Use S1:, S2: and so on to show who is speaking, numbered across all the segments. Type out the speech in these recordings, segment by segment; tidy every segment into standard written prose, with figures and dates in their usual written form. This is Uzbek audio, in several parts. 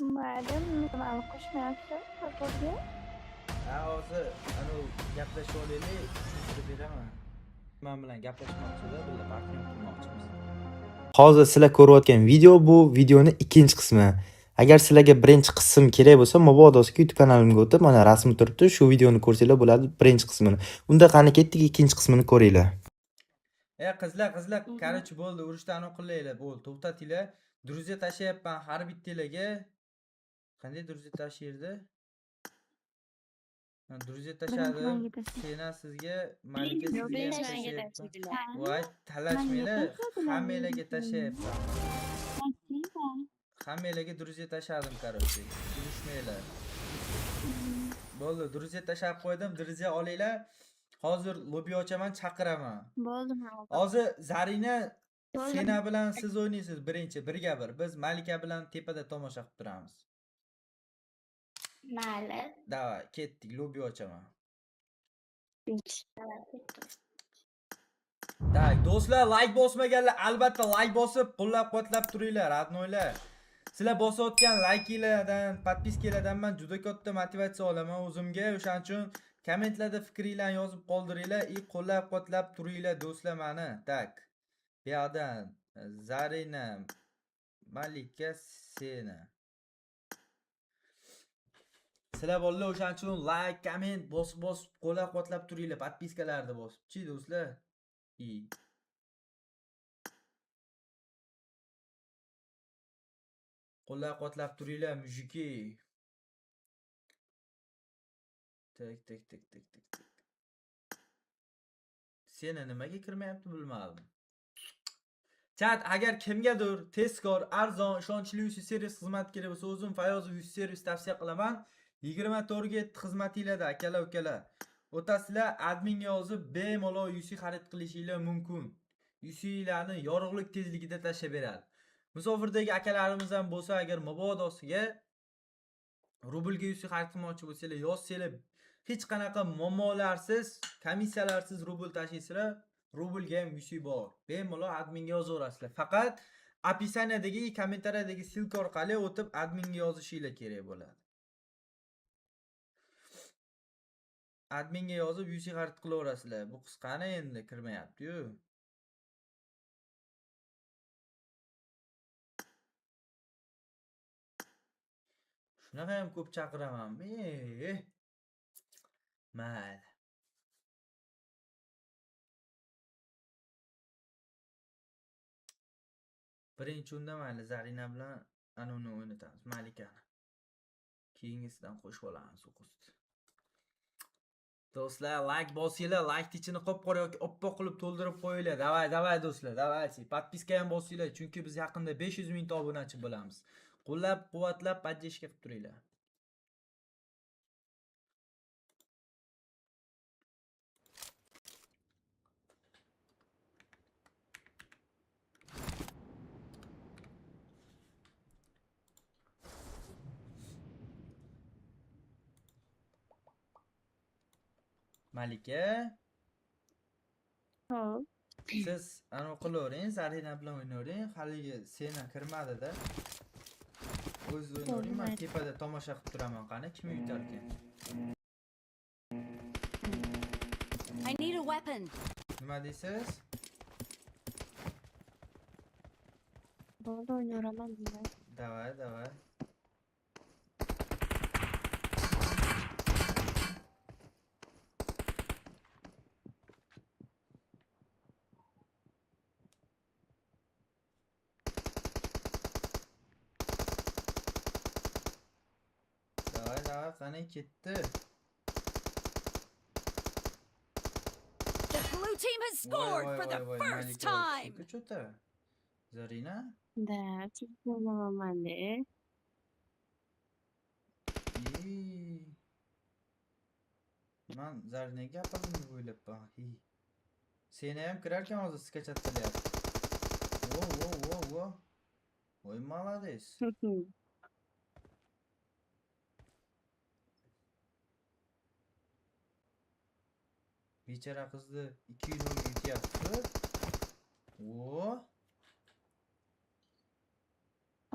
S1: Madem mani qo'shmayapti futbolga.
S2: Ha, hozir gaplashib olaylik, tushuntirib beraman. Men bilan gaplashmoqchida, birga partnyor qilmoqchimiz. Hozir sizlar ko'rayotgan video bu videoning ikkinchi qismi. Agar sizlarga birinchi qism kerak bo'lsa, mabodo YouTube kanalimga o'tib, mana rasmi turibdi, shu videoni ko'rsanglar bo'ladi birinchi qismini. Unda qani ketdik, ikkinchi qismini ko'ringlar. Qizlar, qarachi bo'ldi, urushdan o'qilinglar, bo'ldi, to'xtatinglar. Druziya tashlayapman har bittinglarga. Qanday druziya tashlaydi? Druziya tashladim. Sena sizga Malika sizga tashlayapman. Voy, talashmanglar, hammanglarga tashlayapman. Hammanglarga druziya tashladim, qarochi. Urushmanglar. Bo'ldi, druziya tashlab qo'ydim. Druziya olinglar. Hozir lobby ochaman, chaqiraman.
S1: Bo'ldi.
S2: Hozir Zarina Sena bilan siz o'ynaysiz birinchi, birga bir. Biz Malika bilan tepada tomosha qilib turamiz.
S1: Mayli.
S2: Davay, ketdik, lobby ochaman. Tak, do'stlar, like bosmaganlar albatta like bosib, qo'llab-quvvatlab turinglar, radnoylar. Sizlar bosayotgan likelardan, podpiskalardan men juda katta motivatsiya olaman o'zimga. O'shaning uchun kommentlarda fikringizni yozib qoldiringlar, qo'llab-quvvatlab turinglar do'stlar meni. Tak. Bu yoqdan Zarina, Malika, Sena. Sizlar bolalar o'shaning uchun like, komment bosib qo'llab-quvvatlab turinglar, podpiskalarni bosib-chi do'stlar. Qo'llab-quvvatlab turinglar mujiki. Tak. Seni nimaga kirmayapti bilmadim. Chat, agar kimgadir tezkor, arzon, ishonchli uysi servis xizmat kerak bo'lsa, o'zim Fayozov uysi servis tavsiya qilaman. 24/7 xizmatinglarda aka-ukalar. O'tasizlar adminga yozib bemalol uysi xarid qilishinglar mumkin. Uysilarni yorug'lik tezligida tashlab beradi. Musofirdagi akalarimiz ham bo'lsa, agar mabodosiga rublga uysi xarid qilmoqchi bo'lsanglar, yozsanglar, hech qanaqa muammolarsiz, komissiyalarsiz rubl tashlaysizlar, rublga ham uysi bor. Bemalol adminga yozaverasizlar. Faqat opisaniyadagi, kommentariyadagi silka orqali o'tib adminga yozishinglar kerak bo'ladi. Adminga yozib uysi xarid qilaverasizlar. Bu qisqani endi kirmayapti-yu. Shunaqa ham ko'p chaqiramanmi? Mayli. Birinchi unda mayli Zarina bilan anuni o'ynatamiz, Malikani. Keyingisidan qo'shib olamiz o'qist. Do'stlar, like bosinglar, like ichini qop-qora yoki oppoq qilib to'ldirib qo'yinglar. Davay do'stlar, davaychi. Podpiska ham bosinglar, chunki biz yaqinda 500 ming obunachi bo'lamiz. Qo'llab-quvvatlab podдержка qilib turinglar. Malika,
S1: Xo'p.
S2: siz anu qilavering, Zarina bilan o'ynayvering. Haligi Sena kirmadi-da. O'z o'ynayvering, men tepada tomosha qilib turaman. Qani kim yutar ekan?
S3: I need a weapon.
S2: Nima deysiz?
S1: Bo'ldi, o'ynayveraman deyman.
S2: Davay. Qani ketdi.
S3: The blue team has scored for the first time.
S2: Ko'chota. Zarina?
S1: Da, chizmayman-da.
S2: Men Zarinaga gapirdim deb o'ylabman. Seni ham kirarkan hozir skachattiryapti. Vo. Voy, молодец. Bechara qizni 2-0 yutyapti.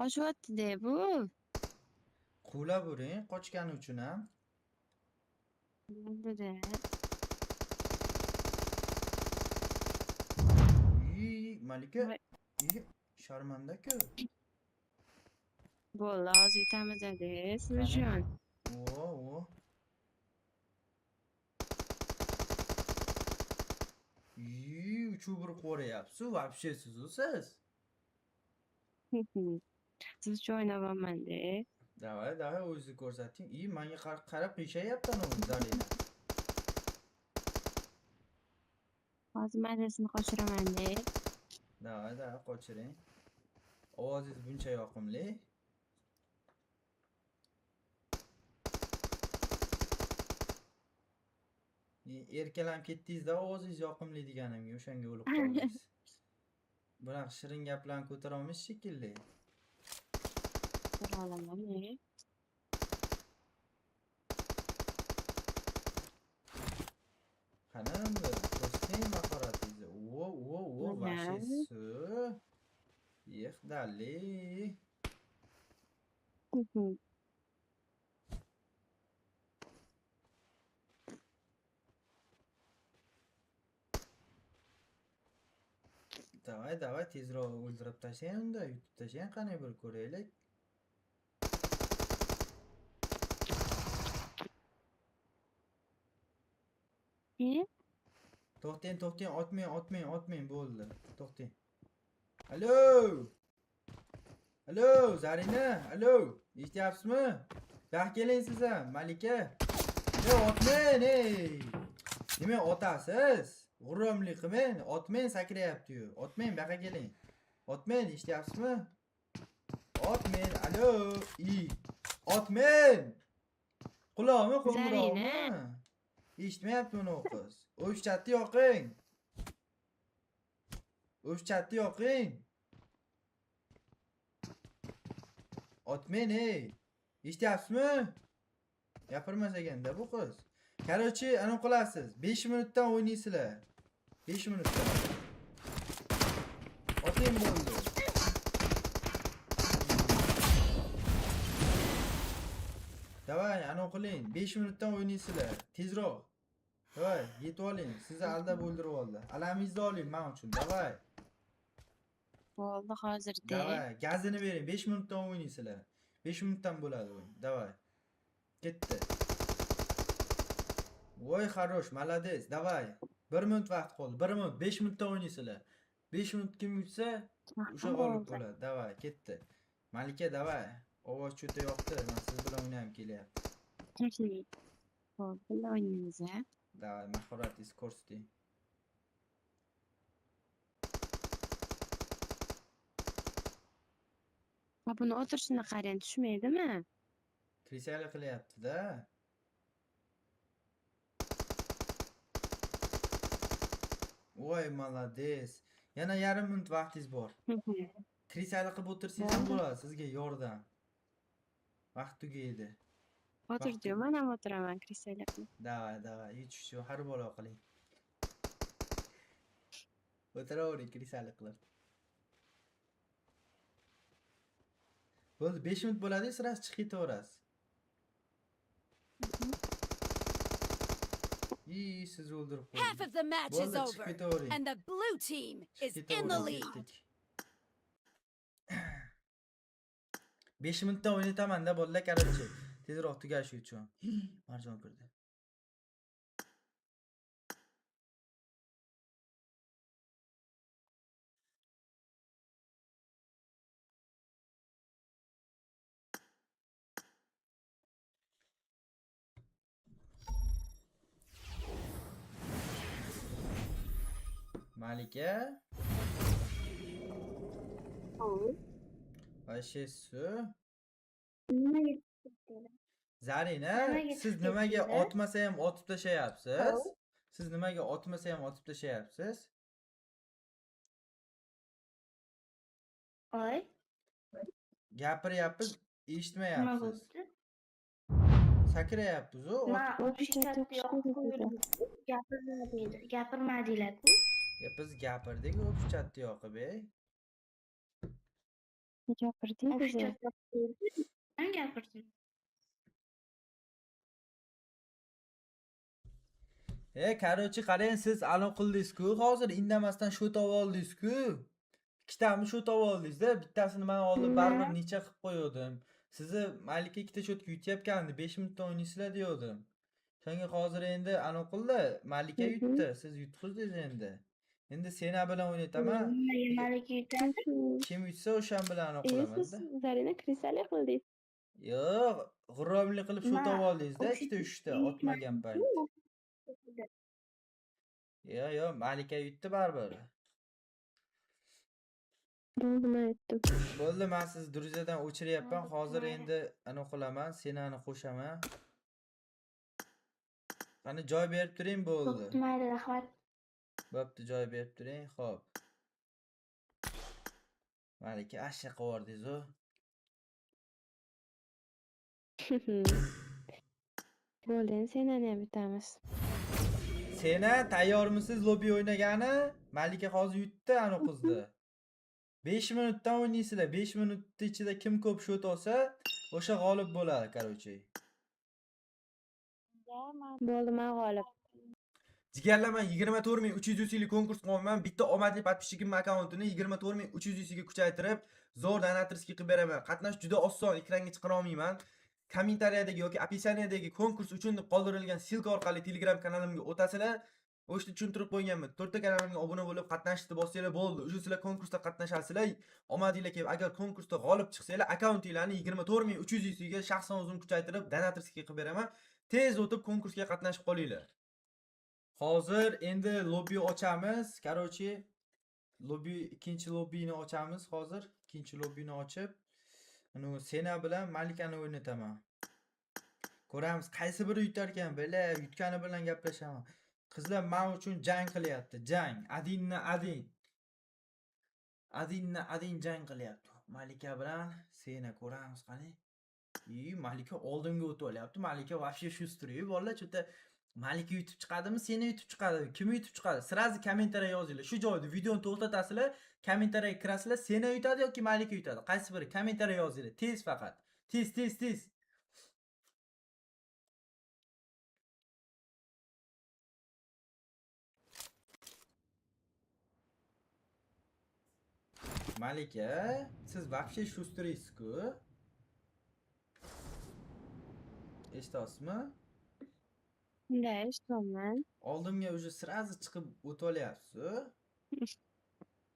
S1: Oshyapti-da bu.
S2: Quvlab uring, qochgani uchun ham.
S1: Bo'ldi-da.
S2: Malika.
S1: Voy.
S2: Sharmanda-ku.
S1: Bo'ldi, hozir yutamiz-da, sizjon.
S2: O. Uchuv bir qo'rayapsiz, вообще siz.
S1: Sizcha o'ynayapman-da.
S2: Davay, o'zingizni ko'rsating. Menga qarab qiyshayapti ana Zarina.
S1: Hozir mazasini qochiraman-da.
S2: Davay, qochiring. Ovozingiz buncha yoqimli. Erkalanib ketdingiz-da, ovozingiz yoqimli deganimga o'shanga o'lib qoldingiz. Bunaqa shirin gaplarni ko'tara olmaysiz shekilli.
S1: Ko'ra olaman-da.
S2: Qani endi, ko'rsating mahoratingizni. Вообще su. Dali. Davay, tezroq o'ldirib tashlang unda, yutib tashlang, qani bir ko'raylik. To'xtang, otmang, bo'ldi. To'xtang. Alo, Zarina, alo. Eshityapsizmi? Yo'q, keling siz ham, Malika. Otmang, ey. Nima otasiz? G'urumlik qilmang, otmang sakrayapti-yu. Otmang, bu yoqqa keling. Otmang, eshityapsizmi? Otmang, alo. Otmang. Quloqmi, qo'ng'iroqmi? Eshitmayapti uni qiz. O'shchatni yoqing. Otmang, ey. Eshityapsizmi? Gapirmas ekanda bu qiz. Короче, ana qilasiz. 5 minutdan o'ynaysizlar. 5 minutdan. Oting bo'ldi. Davay, ana qiling. 5 minutdan o'ynaysizlar. Tezroq. Davay, yetib oling. Sizni aldab o'ldirib oldi. Alamingizni oling men uchun. Davay.
S1: Bo'ldi hozirda.
S2: Davay, gazini bering. 5 minutdan o'ynaysizlar. 5 minutdan bo'ladi o'yin. Davay. Ketdi. Voy, xarosh, молодец. Davay. 1 minut vaqt qoldi. 1 minut, 5 minutdan o'ynaysizlar. 5 minut kim yutsa, o'sha g'olib bo'ladi. Davay, ketdi. Malika, davay. Ovoz cho'ta yoqdi. Men siz bilan o'ynayam kelyapti.
S1: Bo'ldi, birga o'ynaymiz, a?
S2: Davay, mahoratingizni ko'rsating.
S1: Buni o'tirishini qarang, tushmaydimi?
S2: Krisali qilyapti-da. Voy, молодец. Yana yarim minut vaqtingiz bor. Krisali qilib o'tirsangiz ham bo'ladi, sizga yordam. Vaqt tugaydi.
S1: O'tirdi-yu, men ham o'tiraman krisali qilib.
S2: Davay, yutishni har bola qiling. O'tiravering krisali qilib. Bo'ldi, 5 minut bo'ladi, siz chiqib ketaverasiz. Siz o'ldirib qo'ydingiz.
S3: Half of the match is
S2: Bo'ldi,
S3: over,
S2: chiqib ketavering.
S3: and the blue team is in the lead.
S2: 5 minutdan o'ynataman-da, bolalar, короче. Tezroq tugashi uchun. Marjon kirdi. Malika? Вообще su. Zarina, siz nimaga otmasa ham otib tashayapsiz? Siz nimaga otmasa ham otib tashayapsiz?
S4: Oy,
S2: Gapiryapsiz, eshitmayapsiz. Sakrayapsiz-ku.
S4: men o'pishchatni yoqib gapirmadinglar-ku.
S2: Biz gapirdik, o'pishchatni yoqib, ey.
S1: Gapirding-ku.
S4: O'pishchat yoqib men gapirdim.
S2: Короче, qarang, siz anaqa qildingiz-ku, hozir indamasdan shu topib oldingiz-ku. Ikkitami shu topib oldingiz-da, bittasini men olib baribir necha qilib qo'ydim. Sizni Malika ikkita shotka yutyapgandi, 5 minutda o'ynaysizlar degandim. Shunga hozir endi anaqa qildi, Malika yutdi, siz yutqizdingiz endi. Endi sena bilan o'ynataman.
S4: Nimaga Malika yutadi?
S2: Kim yutsa o'shan bilan anaqa
S1: Siz
S2: qilaman-da.
S1: Zarina kristallik qildingiz.
S2: Yo'q, g'irromlik qilib shu
S4: Ma-
S2: topib oldingiz-da, ikkita uchta otmagan payt. Yo'q, Malika yutdi baribir.
S1: Bo'ldi, men aytdim.
S2: Bo'ldi, men siz Druziyadan o'chiryapman. Hozir endi anaqa qilaman, senani qo'shaman. Qani joy berib turing, bo'ldi.
S4: Mayli, rahmat.
S2: Bo'pti, joy berib turing. Xo'p. Malika ashya qildingiz-ku.
S1: Bo'ldi, endi senani ham yutamiz.
S2: Sena tayyormisiz lobby o'ynagani? Malika hozir yutdi anaqa qizni. 5 minutdan o'ynaysizlar. 5 minutning ichida kim ko'p shot olsa, o'sha g'olib bo'ladi, короче.
S1: Bo'ldi, men g'olib.
S2: Jigarlar, men 24300 lik konkurs qilyapman. Bitta omadli подписчигim akkauntini 24300 ga kuchaytirib, zo'r donatorskiy qilib beraman. Qatnash juda oson, ekranga chiqara olmayman. Kommentariyadagi yoki описаниядagi konkurs uchun deb qoldirilgan silka orqali Telegram kanalimga o'tasizlar. O'shni tushuntirib qo'yganman. 4 ta kanalimga obuna bo'lib qatnashishni bossanglar bo'ldi. O'sha sizlar konkursda qatnashasizlar. Omadinglar kelib, agar konkursda g'olib chiqsanglar, akkauntinglarni 24300 ga shaxsan o'zim kuchaytirib, donatorskiy qilib beraman. Tez o'tib konkursga qatnashib qolinglar. Hozir endi lobby ochamiz. Короче, lobby ikkinchi lobbyni ochamiz hozir. Ikkinchi lobbyni ochib, anu Sena bilan Malikani o'ynataman. Ko'ramiz qaysi biri yutar ekan, bela yutgani bilan gaplashaman. Qizlar men uchun jang qilyapti, jang. Adin jang qilyapti. Malika bilan Sena ko'ramiz qani. Malika oldimga o'tib olyapti. Malika вообще shustri. Bolalar chota Malika yutib chiqadimi, Sena yutib chiqadimi? Kim yutib chiqadi? Sirazi kommentariya yozinglar. Shu joyda videoni to'xtatasizlar, kommentariyaga kirasizlar, Sena yutadi yoki Malika yutadi. Qaysi biri? Kommentariya yozinglar. Tez faqat. Tez. Malika, siz вообще shustrisiz-ku. Eshitasizmi?
S1: Unda eshitaman.
S2: Oldimga уже sirazi chiqib o'tib olyapsiz.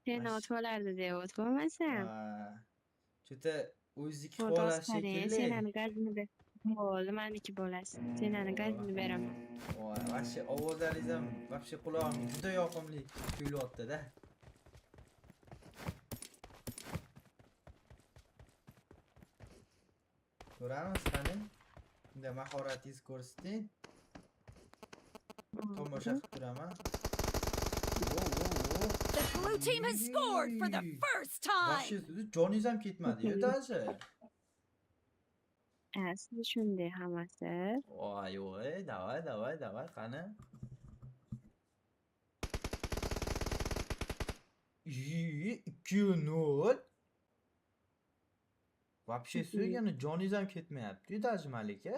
S1: Seni o'tib olardi deb o'tib olmasam.
S2: Chota o'zingniki
S1: Foto
S2: xohlash
S1: chiqaring,
S2: shekilli.
S1: senani gazini ber. Bo'ldi, meniki bo'lasiz. Senani gazini beraman.
S2: Voy, вообще ovozlaringiz ham вообще qulog'imga juda yoqimli tuyulyapti-da. Ko'ramiz qani. Unda mahoratingizni ko'rsating. Tomosha qilib turaman.
S3: The blue team has scored for the first
S2: Вообще
S3: time.
S2: joningiz ham ketmadi-yu даже.
S1: Siz shunday hammasi.
S2: Voy, давай, qani. 2-0. Вообще yana joningiz ham ketmayapti-yu даже Malika.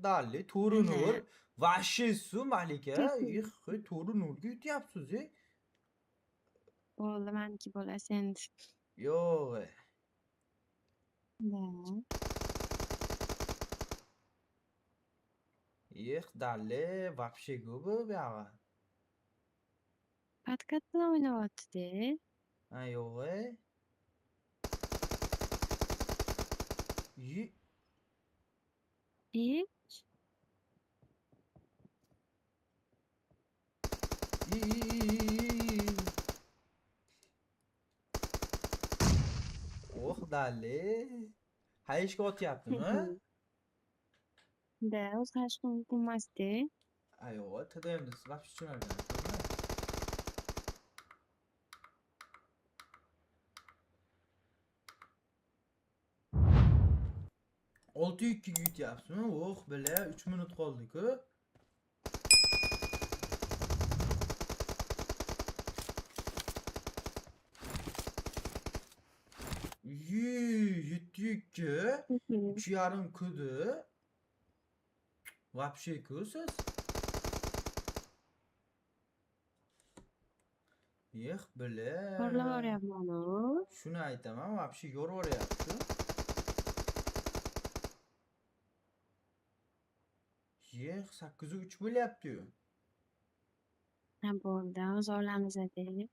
S2: Dali To'rinur. Вообще su Malika. To'rinurga yutyapsiz-e.
S1: Bo'ldi, meniki bo'lasiz endi.
S2: Yo'q. Dali вообще go'bu bu yoqqa.
S1: Patkat bilan o'ynayapti-da.
S2: Ha, yo'q. Dali. Hayishga otyaptimi?
S1: Da, o'zi hech kim bo'lmasdi.
S2: Yo'q, TDM'da siz вообще tushunarkansiz. 6-2 yutyapsizmi? Bela 3 minut qoldi-ku. 3'cü, 3,5 kudi. Вообще ko'rsiz. Bile.
S1: Porlab yuboryapman u.
S2: Shuni aytaman, вообще yo'rvoryapti. Yex 8:3 bo'lyapti-yu.
S1: Ha bo'ldi, o'zi olamiz deylik.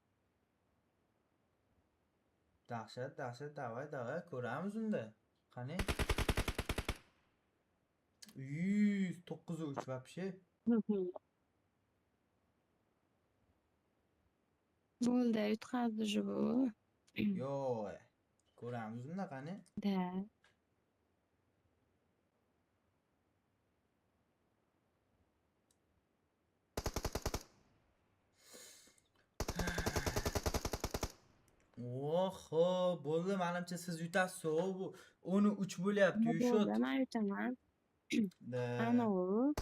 S2: Dahshat, davay, ko'ramiz unda. Qani? 9:3 вообще.
S1: Bo'ldi, yutqazdi shu bu.
S2: Yo'q. Ko'ramiz unda qani?
S1: Da.
S2: Oho, bo'ldi, menimcha siz yutasiz. Bu 10:3 bo'lyapti,
S1: Bo'ldi,
S2: yuşot.
S1: men yutaman.
S2: Da.
S1: Ana u.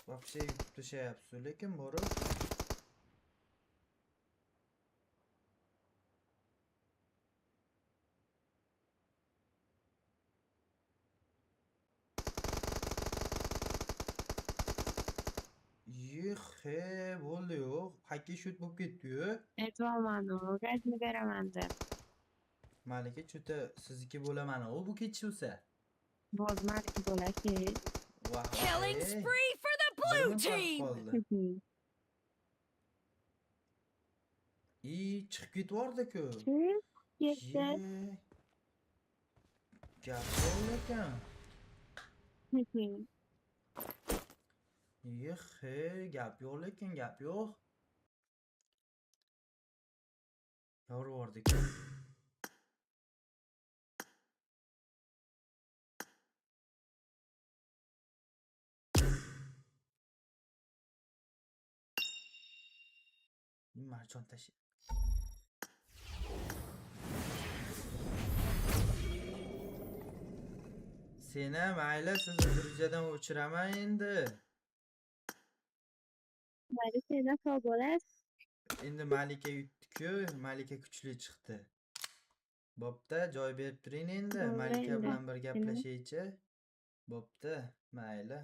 S2: Вообще yutib tashlayapsiz, lekin borib. Yexe, bo'ldi yo'q. Hakka shut bo'lib ketdi-yu.
S1: Aytolman u, gazini beraman deb.
S2: Malika chuta sizniki bo'laman u bu ketishsa.
S1: Bo'ldi, meniki bo'laki.
S3: Killing spree for the blue team!
S2: Chiqib ketvordi-ku.
S1: Ketdi.
S2: Gap yo'q ekan. Yexe, gap yo'q lekin, gap yo'q. Yorvordi-ku. Marjon tashi. Seni mayli sizni gruziyadan o'chiraman endi.
S1: Mayli, sendan sog' bo'lasiz.
S2: Endi Malika yutdi-ku, Malika kuchli chiqdi. Bo'pti, joy berib turing endi.
S1: Bo'ldi
S2: Malika
S1: endi.
S2: bilan bir gaplashaychi. Bo'pti, mayli.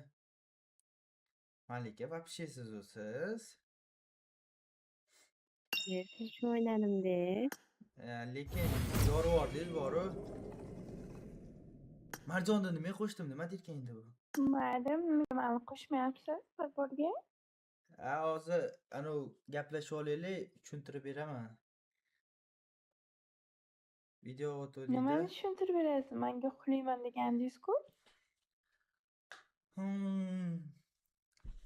S2: Malika вообще siz o'siz.
S1: Siz shu o'ynadim-de.
S2: Lekin yorvordingiz boru. Marjonni nima qo'shdim, nima derkan endi bu?
S4: Madam, nimani qo'shmayapsiz futbolga?
S2: Hozir anu gaplashib olaylik, tushuntirib beraman. Video
S4: Nimani
S2: o'tuvdik-da.
S4: tushuntirib berasiz? Menga uxlayman degandingiz-ku.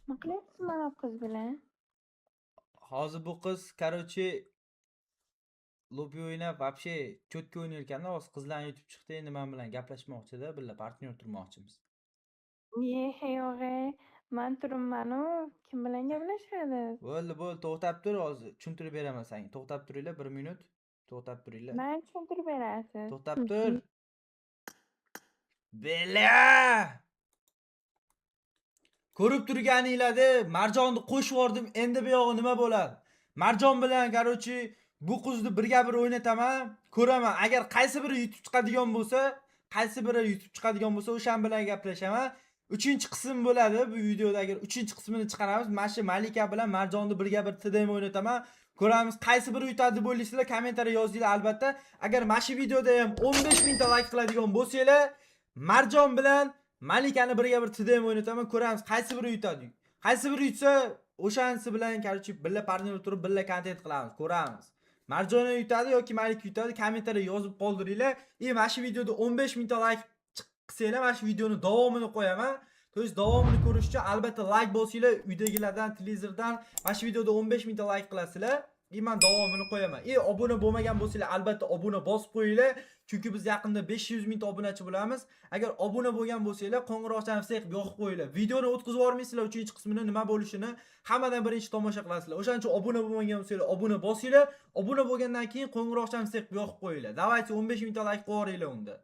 S4: Nima qilyapsiz mana bu qiz bilan?
S2: Hozir bu qiz, короче, lobby o'ynab, вообще cho'tka o'ynayotganda, hozir qizlarni yutib chiqdi, endi men bilan gaplashmoqchi-da, birga partnyor turmoqchimiz.
S4: Yo'g'e, men turibman-u, kim bilan gaplashadi?
S2: Bo'ldi, to'xtab tur, hozir tushuntirib beraman senga. To'xtab turinglar, 1 minut. To'xtab turinglar.
S4: Men tushuntirib berasiz.
S2: To'xtab tur. Bela! Ko'rib turganinglarda Marjonni qo'shib yordim, endi bu yog'i nima bo'ladi? Marjon bilan, короче, bu qizni birga bir o'ynataman, ko'raman. Agar qaysi biri yutib chiqadigan bo'lsa, o'shan bilan gaplashaman. 3-qism bo'ladi bu videoda, agar 3-qismini chiqaramiz. Mana shu Malika bilan Marjonni birga bir TDM o'ynataman. Ko'ramiz, qaysi biri yutadi deb o'ylaysizlar, kommentariya yozinglar albatta. Agar mana shu videoda ham 15 ta like qiladigan bo'lsanglar, Marjon bilan Malikani birga bir TDM o'ynataman, ko'ramiz qaysi biri yutadi. Qaysi biri yutsa, o'shanisi bilan, короче, birga partner turib, birga kontent qilamiz, ko'ramiz. Marjon yutadi yoki Malika yutadi, kommentariya yozib qoldiringlar. Mana shu videoda 15 ta like qilsanglar, mana shu videoni davomini qo'yaman. To есть davomini ko'rish uchun albatta like bosinglar, uydagilardan, televizordan mana shu videoda 15 ta like qilasizlar. Men davomini qo'yaman. Obuna bo'lmagan bo'lsanglar, albatta obuna bosib qo'yinglar. Chunki biz yaqinda 500 ta obunachi bo'lamiz. Agar obuna bo'lgan bo'lsanglar, qo'ng'iroqchani yoqib qo'yinglar. Videoni o'tkazib yormaysizlar, 3-qismini nima bo'lishini hammadan birinchi tomosha qilasizlar. O'shaning uchun obuna bo'lmagan bo'lsanglar, obuna bosinglar. Obuna bo'lgandan keyin qo'ng'iroqchani yoqib qo'yinglar. Давайте 15 ta like qo'yinglar unda.